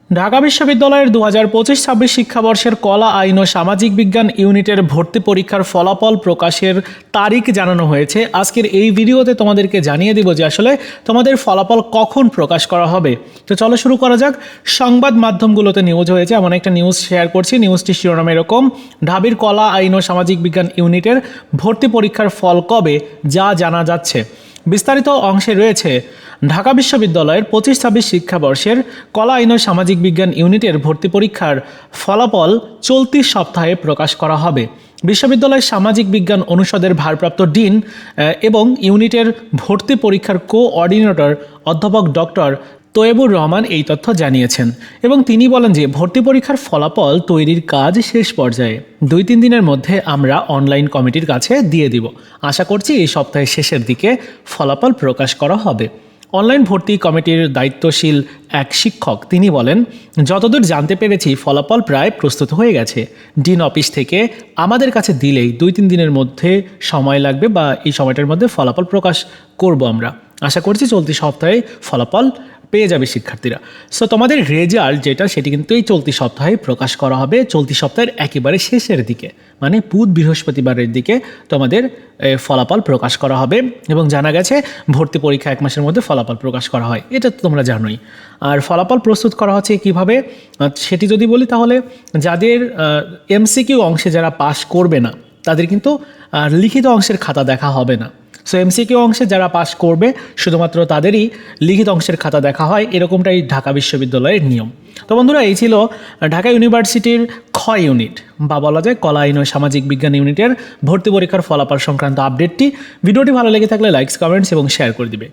ঢাকা বিশ্ববিদ্যালয়ের 2025-26 শিক্ষাবর্ষের কলা আইন ও সামাজিক বিজ্ঞান ইউনিটের ভর্তি পরীক্ষার ফলাফল প্রকাশের তারিখ জানানো হয়েছে। আজকের এই ভিডিওতে তোমাদেরকে জানিয়ে দিব যে আসলে তোমাদের ফলাফল কখন প্রকাশ করা হবে। তো চলো শুরু করা যাক। সংবাদ মাধ্যমগুলোতে নিউজ হয়েছে, এমন একটা নিউজ শেয়ার করছি। নিউজটি শিরোনাম এরকম: ঢাবির কলা আইন ও সামাজিক বিজ্ঞান ইউনিটের ভর্তি পরীক্ষার ফল কবে যা জানা যাচ্ছে। বিস্তারিত অংশে রয়েছে ঢাকা বিশ্ববিদ্যালয়ের 25-26 শিক্ষাবর্ষের কলা আইন ও সামাজিক বিজ্ঞান ইউনিটের ভর্তি পরীক্ষার ফলাফল চলতি সপ্তাহে প্রকাশ করা হবে। বিশ্ববিদ্যালয়ের সামাজিক বিজ্ঞান অনুষদের ভারপ্রাপ্ত ডিন এবং ইউনিটের ভর্তি পরীক্ষার কোঅর্ডিনেটর অধ্যাপক ডক্টর তৈয়বুর রহমান এই তথ্য জানিয়েছেন এবং তিনি বলেন যে ভর্তি পরীক্ষার ফলাফল তৈরির কাজ শেষ পর্যায়ে। 2-3 দিনের মধ্যে আমরা অনলাইন কমিটির কাছে দিয়ে দিব। আশা করছি এই সপ্তাহের শেষের দিকে ফলাফল প্রকাশ করা হবে। অনলাইন ভর্তি কমিটির দায়িত্বশীল এক শিক্ষক তিনি বলেন, যতদূর জানতে পেরেছি ফলাফল প্রায় প্রস্তুত হয়ে গেছে। ডিন অফিস থেকে আমাদের কাছে দিলেই 2-3 দিনের মধ্যে সময় লাগবে বা এই সময়টার মধ্যে ফলাফল প্রকাশ করব আমরা। আশা করছি চলতি সপ্তাহে ফলাফল পেয়ে যাবে শিক্ষার্থীরা। সো তোমাদের রেজাল্ট যেটা সেটি কিন্তু এই চলতি সপ্তাহে প্রকাশ করা হবে, চলতি সপ্তাহের একেবারে শেষের দিকে, মানে বুধ বৃহস্পতিবারের দিকে তোমাদের ফলাফল প্রকাশ করা হবে। এবং জানা গেছে ভর্তি পরীক্ষা 1 মাসের মধ্যে ফলাফল প্রকাশ করা হয়, এটা তো তোমরা জানোই। আর ফলাফল প্রস্তুত করা হচ্ছে কীভাবে সেটি যদি বলি, তাহলে যাদের এমসিকিউ অংশে যারা পাস করবে না তাদের কিন্তু লিখিত অংশের খাতা দেখা হবে না। সো এমসিকিউ অংশে যারা পাস করবে শুধুমাত্র তাদেরই লিখিত অংশের খাতা দেখা হয়, এরকমটাই ঢাকা বিশ্ববিদ্যালয়ের নিয়ম। তো বন্ধুরা, এই ছিল ঢাকা ইউনিভার্সিটির খ ইউনিট বা বলা যায় কলা আইন ও সামাজিক বিজ্ঞান ইউনিটের ভর্তি পরীক্ষার ফলাফল সংক্রান্ত আপডেটটি। ভিডিওটি ভালো লেগে থাকলে লাইকস, কমেন্টস এবং শেয়ার করে দিবে।